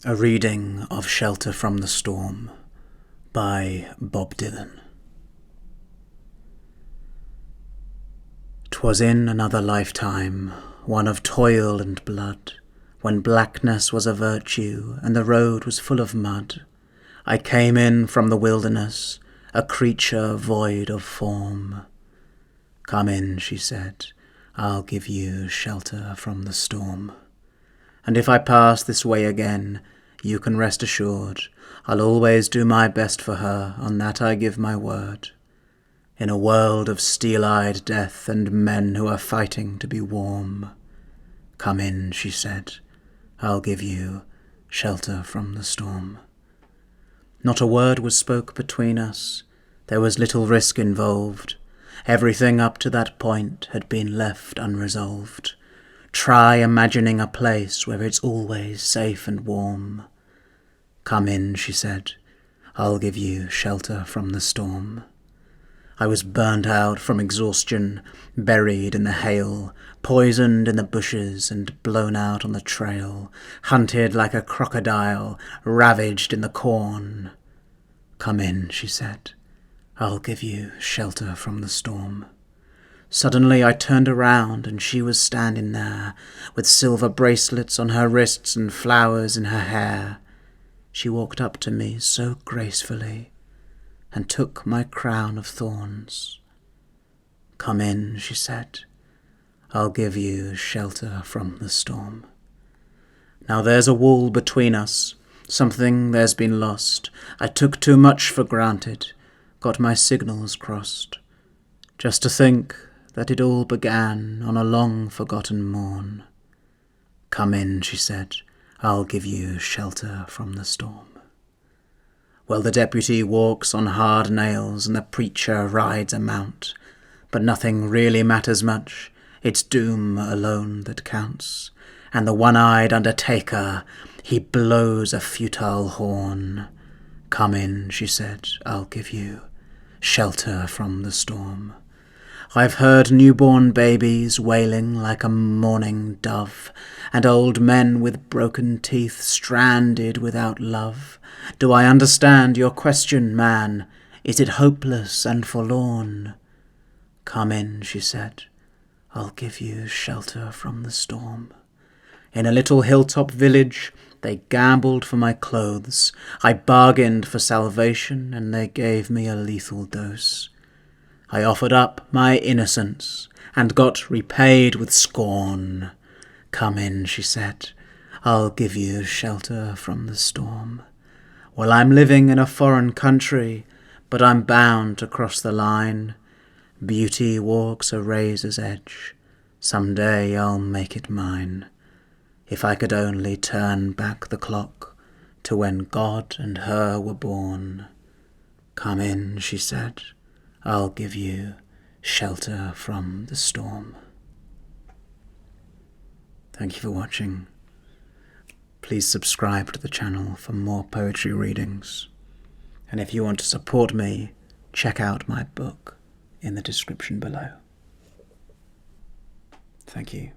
A reading of Shelter from the Storm by Bob Dylan. 'Twas in another lifetime, one of toil and blood, when blackness was a virtue and the road was full of mud. I came in from the wilderness, a creature void of form. Come in, she said, I'll give you shelter from the storm. And if I pass this way again, you can rest assured I'll always do my best for her, on that I give my word. In a world of steel-eyed death and men who are fighting to be warm. Come in, she said, I'll give you shelter from the storm. Not a word was spoke between us. There was little risk involved. Everything up to that point had been left unresolved. Try imagining a place where it's always safe and warm. Come in, she said, I'll give you shelter from the storm. I was burnt out from exhaustion, buried in the hail, poisoned in the bushes and blown out on the trail, hunted like a crocodile, ravaged in the corn. Come in, she said, I'll give you shelter from the storm. Suddenly I turned around and she was standing there, with silver bracelets on her wrists and flowers in her hair. She walked up to me so gracefully and took my crown of thorns. Come in, she said, I'll give you shelter from the storm. Now there's a wall between us, something there's been lost. I took too much for granted, got my signals crossed. Just to think that it all began on a long-forgotten morn. Come in, she said, I'll give you shelter from the storm. Well, the deputy walks on hard nails and the preacher rides a mount, but nothing really matters much, it's doom alone that counts. And the one-eyed undertaker, he blows a futile horn. Come in, she said, I'll give you shelter from the storm. I've heard newborn babies wailing like a mourning dove, and old men with broken teeth stranded without love. Do I understand your question, man? Is it hopeless and forlorn? Come in, she said, I'll give you shelter from the storm. In a little hilltop village, they gambled for my clothes. I bargained for salvation, and they gave me a lethal dose. I offered up my innocence and got repaid with scorn. Come in, she said, I'll give you shelter from the storm. Well, I'm living in a foreign country, but I'm bound to cross the line. Beauty walks a razor's edge. Some day I'll make it mine. If I could only turn back the clock to when God and her were born. Come in, she said, I'll give you shelter from the storm. Thank you for watching. Please subscribe to the channel for more poetry readings. And if you want to support me, check out my book in the description below. Thank you.